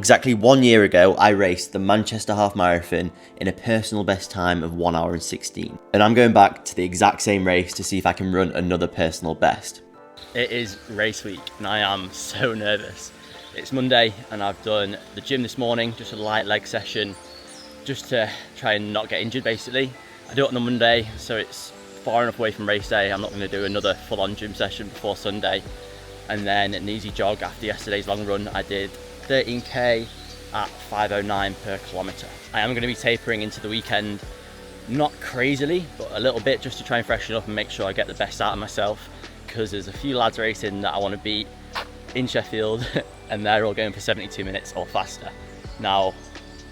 Exactly 1 year ago, I raced the Manchester Half Marathon in a personal best time of 1 hour and 16. And I'm going back to the exact same race to see if I can run another personal best. It is race week and I am so nervous. It's Monday and I've done the gym this morning, just a light leg session, just to try and not get injured basically. I do it on a Monday, so it's far enough away from race day. I'm not going to do another full-on gym session before Sunday. And then an easy jog after yesterday's long run. I did 13k at 5:09 per kilometre. I am going to be tapering into the weekend, not crazily, but a little bit, just to try and freshen up and make sure I get the best out of myself, because there's a few lads racing that I want to beat in Sheffield and they're all going for 72 minutes or faster. Now,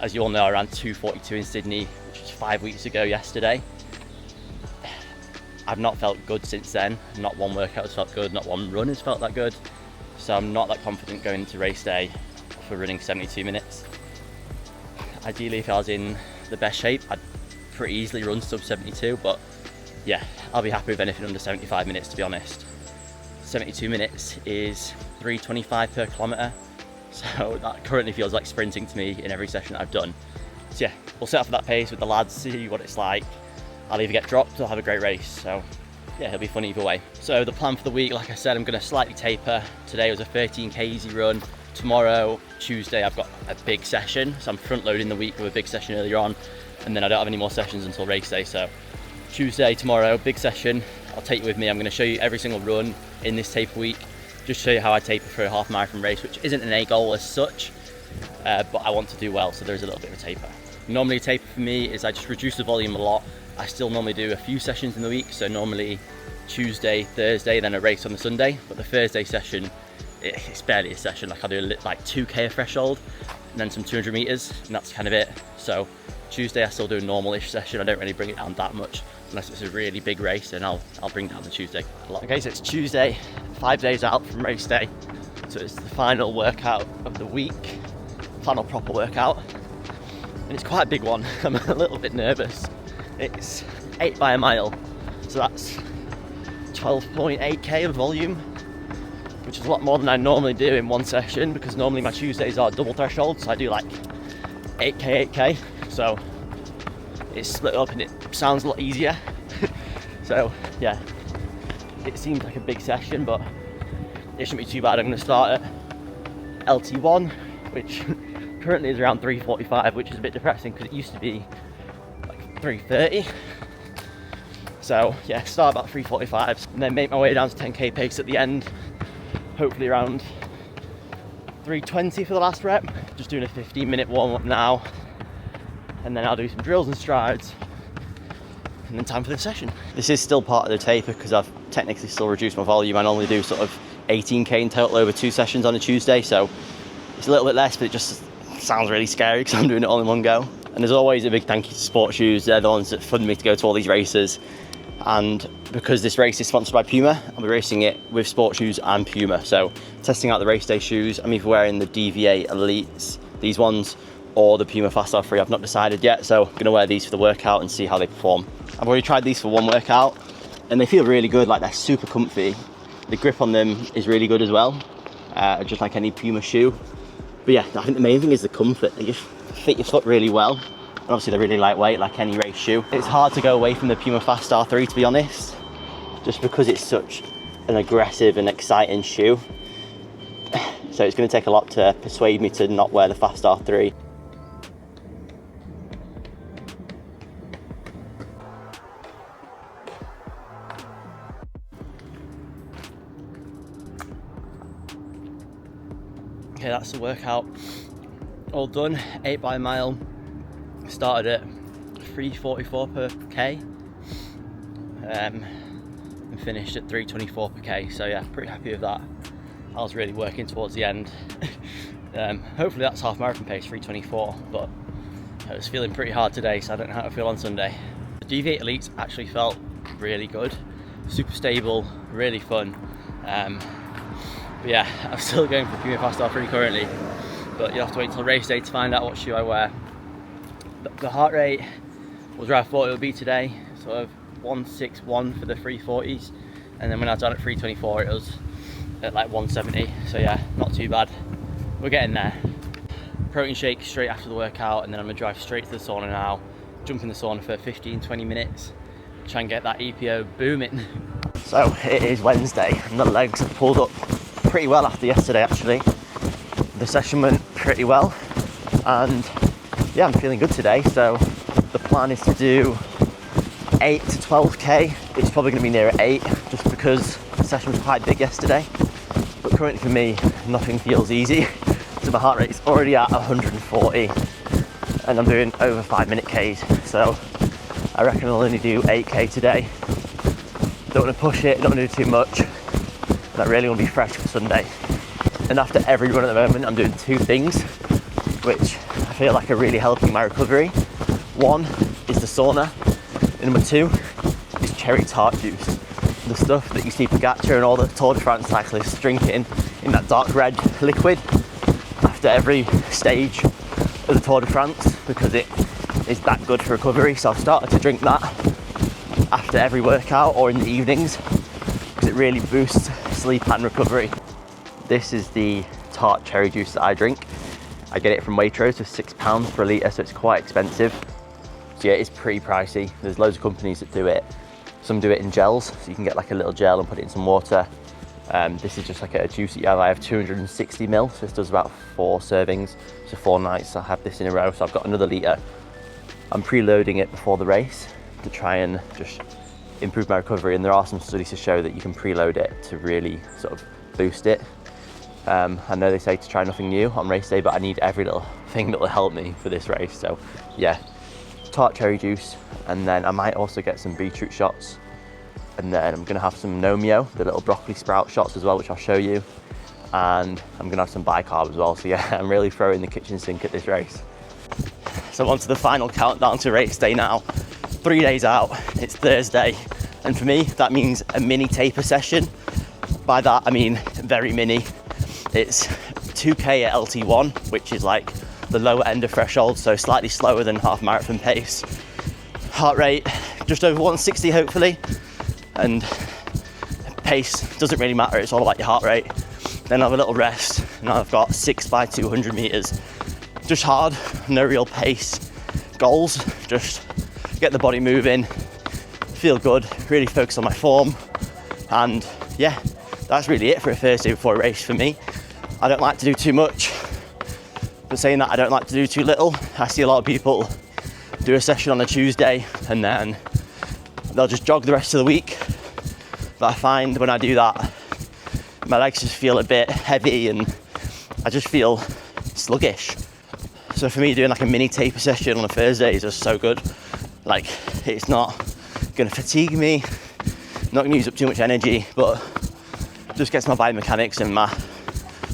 as you all know, I ran 2:42 in Sydney, which was 5 weeks ago yesterday. I've not felt good since then. Not one workout has felt good, not one run has felt that good. So I'm not that confident going into race day for running 72 minutes. Ideally, if I was in the best shape, I'd pretty easily run sub 72, but yeah, I'll be happy with anything under 75 minutes, to be honest. 72 minutes is 3:25 per kilometre, so that currently feels like sprinting to me in every session that I've done. So yeah, we'll set off at that pace with the lads, see what it's like. I'll either get dropped or have a great race, so yeah, it'll be fun either way. So the plan for the week, like I said, I'm going to slightly taper. Today was a 13k easy run. Tomorrow, Tuesday, I've got a big session, so I'm front loading the week with a big session earlier on, and then I don't have any more sessions until race day. So Tuesday, tomorrow, big session. I'll take you with me. I'm going to show you every single run in this taper week, just show you how I taper for a half marathon race, which isn't an A goal as such, but I want to do well, so there's a little bit of a taper. Normally a taper for me is I just reduce the volume a lot. I still normally do a few sessions in the week, so normally Tuesday, Thursday, then a race on the Sunday, but the Thursday session, it's barely a session. Like I'll do like 2k a threshold and then some 200 meters, and that's kind of it. So Tuesday I still do a normal-ish session. I don't really bring it down that much unless it's a really big race, and I'll bring down the Tuesday a lot. Okay, so it's Tuesday, 5 days out from race day, so it's the final workout of the week, final proper workout, and it's quite a big one. I'm a little bit nervous. It's 8 by a mile, so that's 12.8k of volume, which is a lot more than I normally do in one session, because normally my Tuesdays are double threshold, so I do like 8k, so it's split up and it sounds a lot easier. So yeah, it seems like a big session, but it shouldn't be too bad. I'm going to start at LT1, which currently is around 3:45, which is a bit depressing because it used to be like 3:30. So yeah, start about 3:45 and then make my way down to 10k pace at the end, hopefully around 3:20 for the last rep. Just doing a 15-minute warm-up now, and then I'll do some drills and strides, and then time for the session. This is still part of the taper because I've technically still reduced my volume. I normally do sort of 18k in total over 2 sessions on a Tuesday, so it's a little bit less, but it just sounds really scary because I'm doing it all in one go. And there's always a big thank you to Sport Shoes. They're the ones that fund me to go to all these races, and because this race is sponsored by Puma, I'll be racing it with Sport Shoes and Puma. So testing out the race day shoes, I'm either wearing the DVA Elites, these ones, or the Puma Fast R3. I've not decided yet, so I'm gonna wear these for the workout and see how they perform. I've already tried these for one workout and they feel really good. Like, they're super comfy. The grip on them is really good as well, just like any Puma shoe. But yeah, I think the main thing is the comfort. They just fit your foot really well. And obviously they're really lightweight, like any race shoe. It's hard to go away from the Puma Fast R3, to be honest, just because it's such an aggressive and exciting shoe. So it's going to take a lot to persuade me to not wear the Fast R3. Okay, that's the workout all done. 8 by a mile. Started at 3:44 per k and finished at 3:24 per k. So yeah, pretty happy with that. I was really working towards the end. Hopefully that's half marathon pace, 3:24, but it was feeling pretty hard today, so I don't know how to feel on Sunday. The DV8 Elites actually felt really good, super stable, really fun. But yeah, I'm still going for Puma Fast R3 currently, but you'll have to wait till race day to find out what shoe I wear. The heart rate was where I thought it would be today, sort of 161 for the 340s, and then when I was on at 3:24 it was at like 170, so yeah, not too bad. We're getting there. protein shake straight after the workout, and then I'm gonna drive straight to the sauna now, jump in the sauna for 15-20 minutes, try and get that EPO booming. So it is Wednesday and the legs have pulled up pretty well after yesterday actually. The session went pretty well and yeah, I'm feeling good today. So the plan is to do 8 to 12k. It's probably going to be near 8 just because the session was quite big yesterday. But currently for me, nothing feels easy. So my heart rate's already at 140 and I'm doing over 5-minute Ks. So I reckon I'll only do 8k today. Don't want to push it, don't want to do too much. And I really want to be fresh for Sunday. And after every run at the moment, I'm doing 2 things which I feel like are really helping my recovery. One is the sauna, and number 2 is cherry tart juice. The stuff that you see Pogacar and all the Tour de France cyclists drinking in that dark red liquid after every stage of the Tour de France, because it is that good for recovery. So I've started to drink that after every workout or in the evenings because it really boosts sleep and recovery. This is the tart cherry juice that I drink. I get it from Waitrose for £6 for a litre, so it's quite expensive. So yeah, it's pretty pricey. There's loads of companies that do it. Some do it in gels, so you can get like a little gel and put it in some water. This is just like a juice that you have. I have 260 ml, so this does about 4 servings. So 4 nights I'll have this in a row, so I've got another litre. I'm preloading it before the race to try and just improve my recovery, and there are some studies to show that you can preload it to really sort of boost it. I know they say to try nothing new on race day, but I need every little thing that will help me for this race. So yeah, tart cherry juice, and then I might also get some beetroot shots, and then I'm gonna have some Nomio, the little broccoli sprout shots as well, which I'll show you, and I'm gonna have some bicarb as well. So yeah, I'm really throwing the kitchen sink at this race. So on to the final countdown to race day now. 3 days out, it's Thursday, and for me that means a mini taper session. By that I mean very mini. It's 2k at LT1, which is like the lower end of threshold, so slightly slower than half marathon pace. Heart rate just over 160 hopefully, and pace doesn't really matter, it's all about your heart rate. Then I have a little rest, and I've got 6 by 200 meters. Just hard, no real pace goals, just get the body moving, feel good, really focus on my form, and yeah, that's really it for a Thursday before a race for me. I don't like to do too much, but saying that, I don't like to do too little. I see a lot of people do a session on a Tuesday and then they'll just jog the rest of the week. But I find when I do that, my legs just feel a bit heavy and I just feel sluggish. So for me, doing like a mini taper session on a Thursday is just so good. Like, it's not gonna fatigue me, not gonna use up too much energy, but just gets my biomechanics and my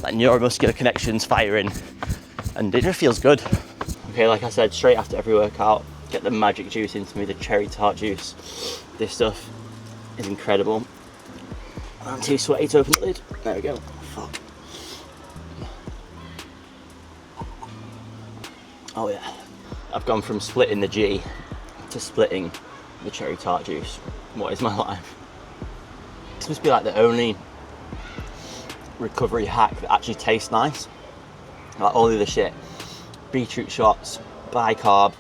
like neuromuscular connections firing, and it just feels good. Okay, like I said, straight after every workout, get the magic juice into me, the cherry tart juice. This stuff is incredible. I'm too sweaty to open the lid. There we go. Fuck. Oh yeah. I've gone from splitting the G to splitting the cherry tart juice. What is my life? This must be like the only recovery hack that actually tastes nice. Like all the other shit, beetroot shots, bicarb,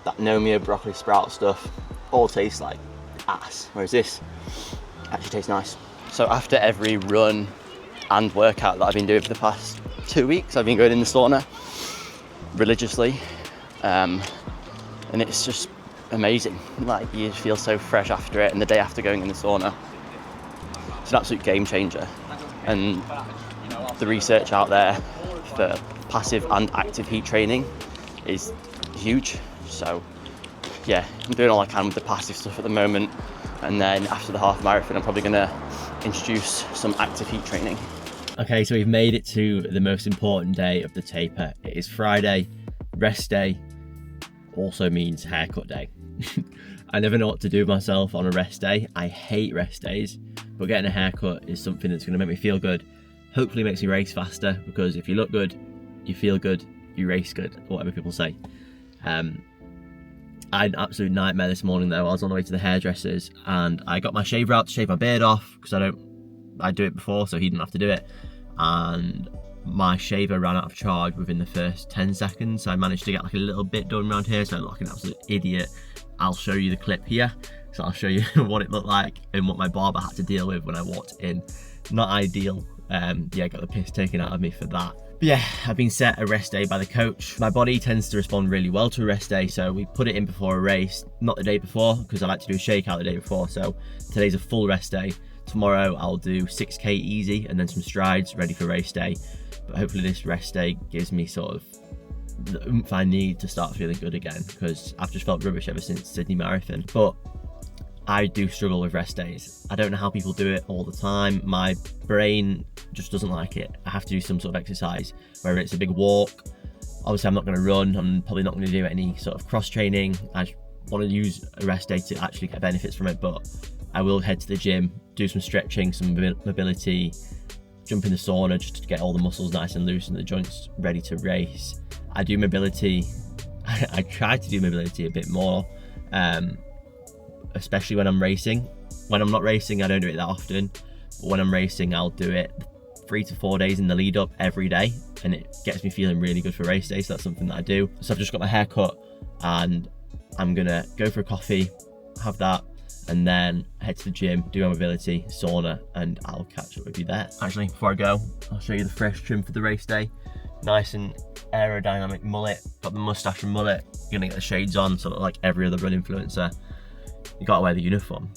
that Nomio broccoli sprout stuff, all tastes like ass, whereas this actually tastes nice. So after every run and workout that I've been doing for the past 2 weeks, I've been going in the sauna religiously, and it's just amazing. Like, you feel so fresh after it, and the day after going in the sauna, it's an absolute game changer. And the research out there for passive and active heat training is huge. So yeah, I'm doing all I can with the passive stuff at the moment, and then after the half marathon I'm probably going to introduce some active heat training. Okay, so we've made it to the most important day of the taper. It is Friday. Rest day also means haircut day. I never know what to do with myself on a rest day. I hate rest days, but getting a haircut is something that's going to make me feel good. Hopefully makes me race faster, because if you look good, you feel good, you race good, or whatever people say. I had an absolute nightmare this morning though. I was on the way to the hairdressers and I got my shaver out to shave my beard off, because I do it before so he didn't have to do it, and my shaver ran out of charge within the first 10 seconds. I managed to get like a little bit done around here, so I look like an absolute idiot. I'll show you the clip here. So I'll show you what it looked like and what my barber had to deal with when I walked in. Not ideal. Yeah, got the piss taken out of me for that. But yeah, I've been set a rest day by the coach. My body tends to respond really well to a rest day, so we put it in before a race, not the day before, because I like to do a shakeout the day before. So today's a full rest day. Tomorrow I'll do 6K easy and then some strides ready for race day. But hopefully this rest day gives me sort of the oomph I need to start feeling good again, because I've just felt rubbish ever since Sydney Marathon. But I do struggle with rest days. I don't know how people do it all the time. My brain just doesn't like it. I have to do some sort of exercise, whether it's a big walk. Obviously I'm not going to run. I'm probably not going to do any sort of cross training. I want to use a rest day to actually get benefits from it, but I will head to the gym, do some stretching, some mobility, jump in the sauna just to get all the muscles nice and loose and the joints ready to race. I do mobility. I try to do mobility a bit more, especially when I'm racing. When I'm not racing, I don't do it that often. But when I'm racing, I'll do it 3 to 4 days in the lead up every day, and it gets me feeling really good for race day. So that's something that I do. So I've just got my hair cut and I'm gonna go for a coffee, have that, and then head to the gym, do my mobility, sauna, and I'll catch up with you there. Actually, before I go, I'll show you the fresh trim for the race day. Nice and aerodynamic mullet. Got the mustache and mullet. You're gonna get the shades on, so like every other run influencer. You gotta wear the uniform.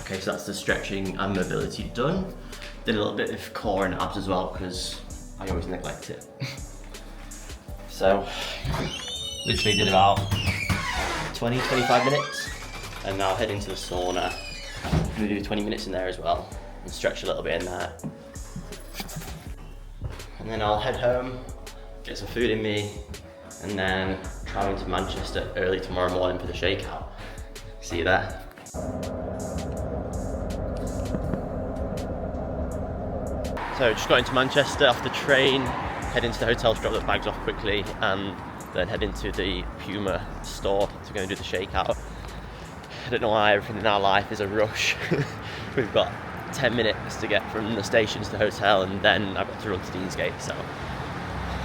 Okay, so that's the stretching and mobility done. Did a little bit of core and abs as well, because I always neglect it. So, literally did about 20-25 minutes, and now head into the sauna. I'm gonna do 20 minutes in there as well, and stretch a little bit in there. And then I'll head home, get some food in me, and then travel to Manchester early tomorrow morning for the shakeout. See you there. So just got into Manchester off the train, head into the hotel to drop the bags off quickly, and then head into the Puma store to go and do the shakeout. I don't know why everything in our life is a rush. We've got 10 minutes to get from the station to the hotel, and then I've got to run to Deansgate, so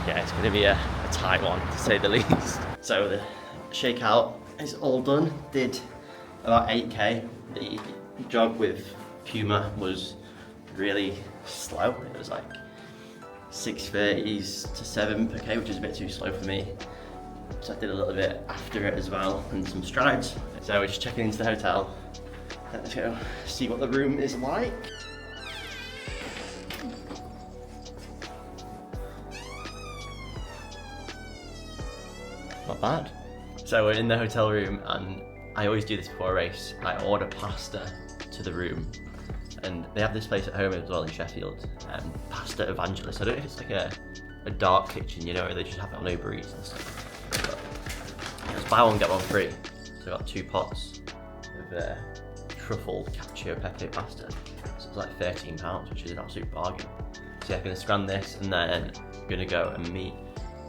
yeah, it's going to be a tight one to say the least. So the shakeout is all done, did about 8k. The jog with Puma was really slow. It was like 6:30s to 7 per k, which is a bit too slow for me. So I did a little bit after it as well, and some strides. So we're just checking into the hotel. Let's go see what the room is like. Not bad. So we're in the hotel room, and I always do this before a race. I order pasta to the room, and they have this place at home as well in Sheffield, Pasta Evangelist. I don't know if it's like a dark kitchen, you know, or they just have it on Uber Eats and stuff. But it's buy one get one free. So I got 2 pots of truffle cacio pepe pasta. So it's like £13, which is an absolute bargain. So yeah, I'm gonna scan this, and then I'm gonna go and meet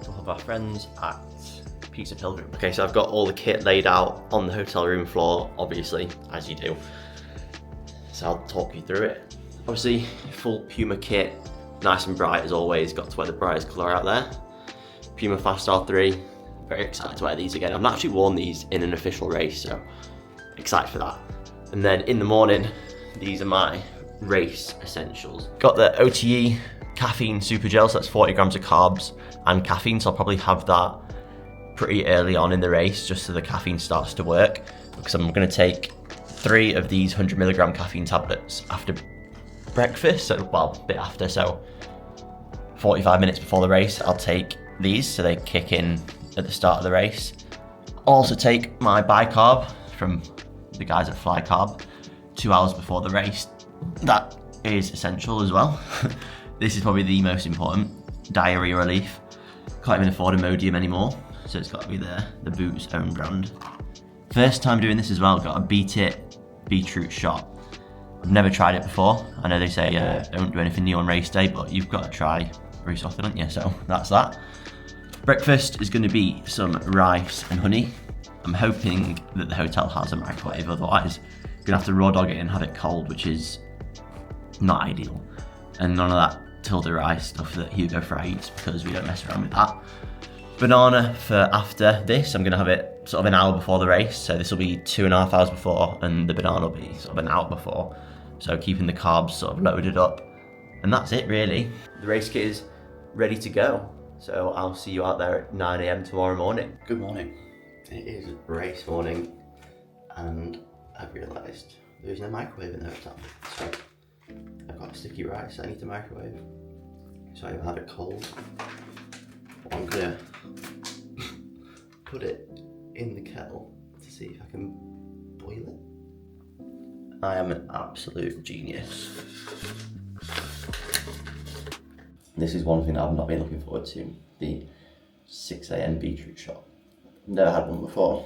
some of our friends at Pizza Pilgrim. Okay, so I've got all the kit laid out on the hotel room floor, obviously, as you do. So I'll talk you through it. Obviously, full Puma kit, nice and bright as always, got to wear the brightest colour out there. Puma Fast R3, very excited to wear these again. I've not actually worn these in an official race, so excited for that. And then in the morning, these are my race essentials. Got the OTE caffeine super gel, so that's 40 grams of carbs and caffeine, so I'll probably have that pretty early on in the race, just so the caffeine starts to work, because I'm gonna take 3 of these 100 milligram caffeine tablets after breakfast, so, well, a bit after, so 45 minutes before the race, I'll take these, so they kick in at the start of the race. Also take my bicarb from the guys at Fly Carb, 2 hours before the race. That is essential as well. This is probably the most important. Diarrhea relief. Can't even afford Imodium anymore, so it's got to be the Boots own brand. First time doing this as well, got a Beat It beetroot shot. I've never tried it before. I know they say don't do anything new on race day, but you've got to try very often, haven't you? So that's that. Breakfast is going to be some rice and honey. I'm hoping that the hotel has a microwave, otherwise I'm going to have to raw dog it and have it cold, which is not ideal. And none of that Tilda rice stuff that Hugo Fry eats, because we don't mess around with that. Banana for after this. I'm going to have it sort of an hour before the race, so this will be 2.5 hours before, and the banana will be sort of an hour before. So keeping the carbs sort of loaded up. And that's it really. The race kit is ready to go. So I'll see you out there at 9 AM tomorrow morning. Good morning. It is race morning, and I've realised there's no microwave in the hotel. So I've got sticky rice I need to microwave. So I either have it cold, or I'm gonna put it in the kettle to see if I can boil it. I am an absolute genius. This is one thing I've not been looking forward to, the 6 AM beetroot shot. Never had one before,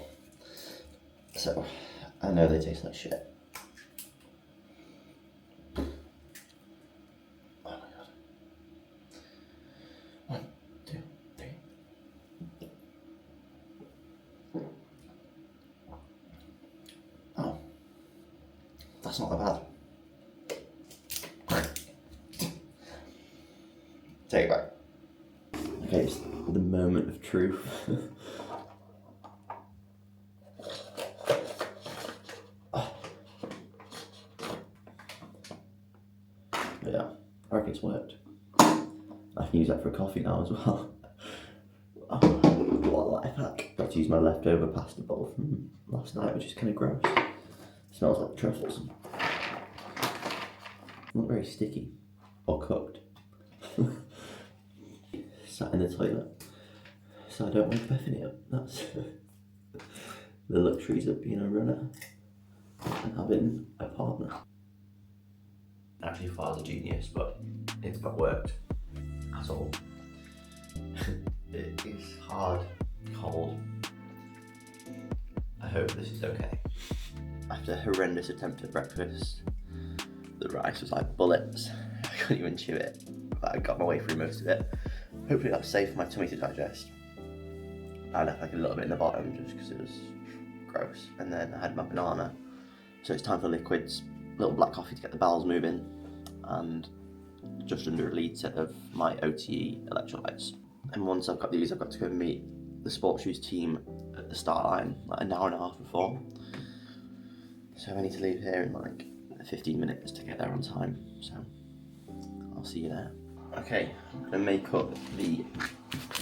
so I know they taste like shit. Oh my god. 1, 2, 3. Oh, that's not that bad. Take it back. Okay, it's the moment of truth. But yeah, I reckon it's worked. I can use that for coffee now as well. Oh, what a life hack. Got to use my leftover pasta bowl from last night, which is kind of gross. Smells like truffles. Not very sticky or cooked. Sat in the toilet, so I don't wake Bethany up. That's the luxuries of being a runner and having a partner. Actually thought I was a genius, but it's not worked at all. It is hard, cold. I hope this is okay. After a horrendous attempt at breakfast, the rice was like bullets. I couldn't even chew it, but I got my way through most of it. Hopefully that's safe for my tummy to digest. I left like a little bit in the bottom just because it was gross. And then I had my banana. So it's time for liquids. Little black coffee to get the bowels moving. And just under a litre of my OTE electrolytes. And once I've got these, I've got to go and meet the sports shoes team at the start line, like an hour and a half before. So I need to leave here in like 15 minutes to get there on time. So I'll see you there. Okay, I'm gonna make up the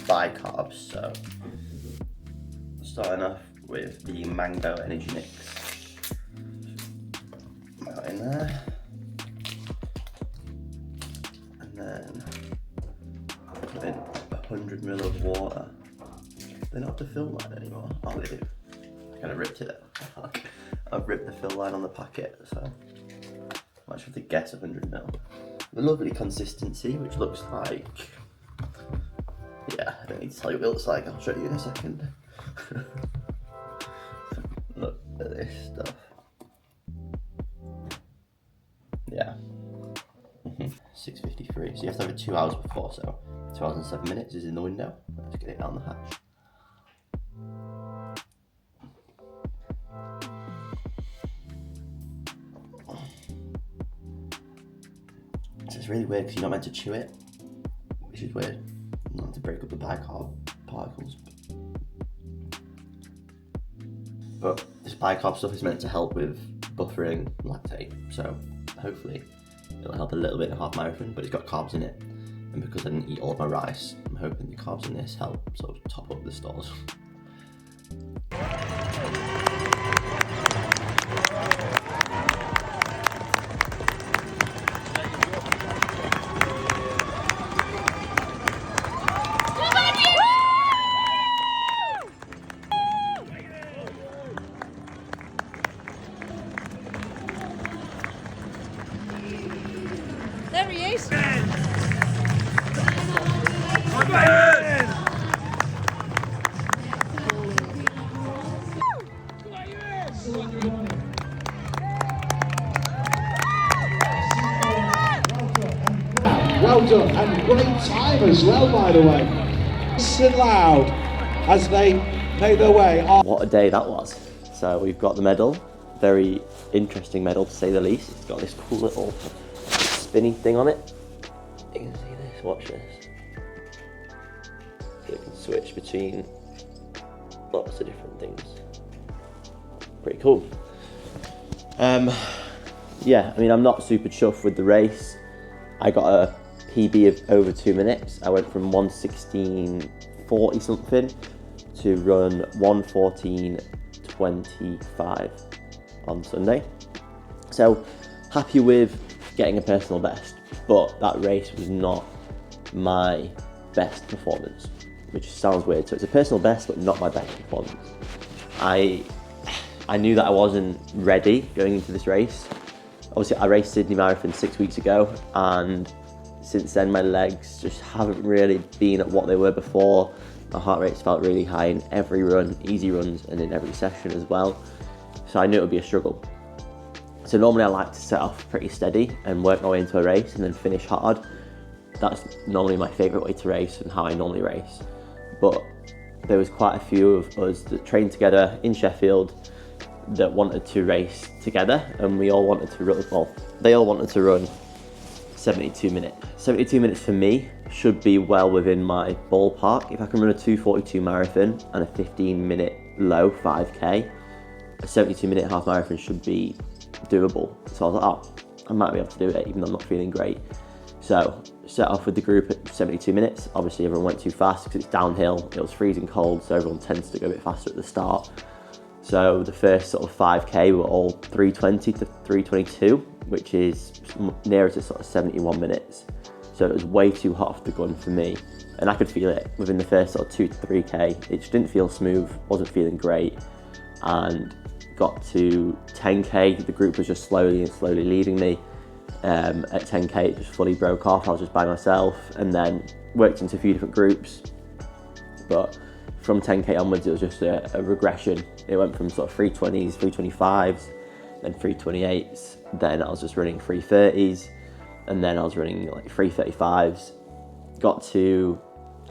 bicarbs. So starting off with the mango energy mix. Put that in there. And then put in 100 ml of water. They don't have to fill line anymore. Oh, they do. I kind of ripped it. I've ripped the fill line on the packet, so I might have to guess 100 ml. The lovely consistency, which looks like, yeah, I don't need to tell you what it looks like, I'll show you in a second. Look at this stuff. Yeah. 6:53, so you have to have it 2 hours before, so 2 hours and 7 minutes is in the window. Let's get it down the hatch. So it's really weird because you're not meant to chew it, which is weird. You're not meant to break up the bicarb particles. But this bicarb stuff is meant to help with buffering lactate, so hopefully it'll help a little bit in a half marathon, but it's got carbs in it. And because I didn't eat all of my rice, I'm hoping the carbs in this help sort of top up the stores. he is. Well done, and great time as well, by the way. Listen loud as they make their way on. What a day that was. So we've got the medal, very interesting medal to say the least. It's got this cool little spinny thing on it. You can see this, watch this. So you can switch between lots of different things. Pretty cool. Yeah, I mean, I'm not super chuffed with the race. I got a PB of over 2 minutes. I went from 1:16.40 something to run 1:14.25 on Sunday. So happy with getting a personal best, but that race was not my best performance, which sounds weird. So it's a personal best, but not my best performance. I knew that I wasn't ready going into this race. Obviously, I raced Sydney Marathon 6 weeks ago, and since then my legs just haven't really been at what they were before. My heart rate's felt really high in every run, easy runs, and in every session as well. So I knew it would be a struggle. So normally I like to set off pretty steady and work my way into a race and then finish hard. That's normally my favourite way to race and how I normally race. But there was quite a few of us that trained together in Sheffield that wanted to race together, and we all wanted to run, well, they all wanted to run 72 minutes. 72 minutes for me should be well within my ballpark. If I can run a 2:42 marathon and a 15-minute low 5K, a 72-minute half marathon should be doable. So I was like, oh, I might be able to do it even though I'm not feeling great. So set off with the group at 72 minutes. Obviously everyone went too fast because it's downhill. It was freezing cold, so everyone tends to go a bit faster at the start. So the first sort of 5K were all 3:20 to 3:22, which is nearer to sort of 71 minutes. So it was way too hot off the gun for me. And I could feel it within the first sort of 2 to 3K. It just didn't feel smooth, wasn't feeling great. And got to 10K, the group was just slowly leaving me. At 10K, it just fully broke off. I was just by myself, and then worked into a few different groups. But from 10K onwards, it was just a regression. It went from sort of 3:20s, 3:25s, then 3:28s. Then I was just running 3:30s, and then I was running like 3:35s. Got to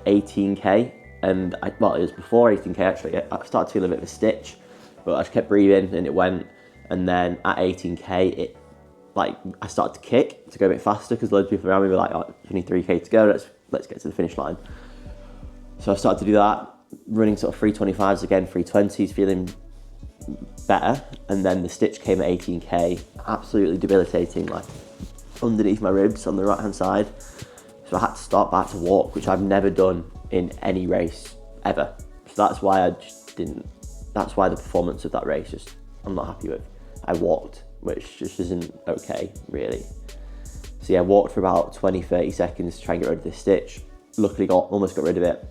18K, and well, it was before 18K actually. I started to feel a bit of a stitch, but I just kept breathing, and it went. And then at 18K, I started to kick to go a bit faster because loads of people around me were like, oh, 23K to go, let's get to the finish line. So I started to do that, running sort of 3:25s again, 3:20s, feeling better. And then the stitch came at 18K, absolutely debilitating, like underneath my ribs on the right hand side. So I had to stop, I had to walk, which I've never done in any race ever. So that's why that's why the performance of that race I'm not happy with. I walked, which just isn't okay, really. So yeah, I walked for about 20-30 seconds to try and get rid of this stitch. Luckily almost got rid of it.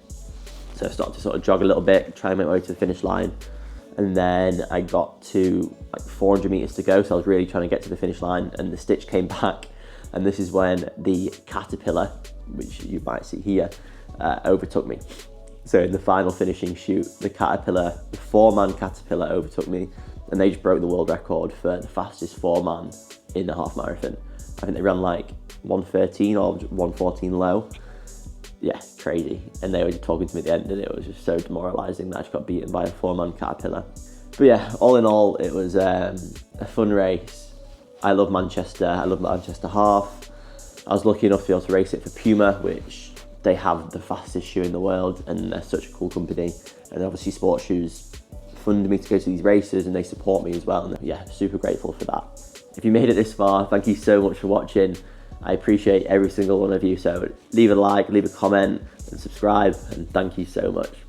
So I started to sort of jog a little bit, try and make my way to the finish line. And then I got to like 400 meters to go, so I was really trying to get to the finish line, and the stitch came back. And this is when the caterpillar, which you might see here, overtook me. So in the final finishing shoot, the 4-man caterpillar overtook me, and they just broke the world record for the fastest 4-man in the half marathon. I think they ran like 1:13 or 1:14 low. Yeah, crazy. And they were just talking to me at the end, and it was just so demoralising that I just got beaten by a 4-man caterpillar. But yeah, all in all, it was a fun race. I love Manchester. I love Manchester half. I was lucky enough to be able to race it for Puma, which they have the fastest shoe in the world, and they're such a cool company. And obviously Sports Shoes fund me to go to these races, and they support me as well. And yeah, super grateful for that. If you made it this far, thank you so much for watching. I appreciate every single one of you. So leave a like, leave a comment, and subscribe, and thank you so much.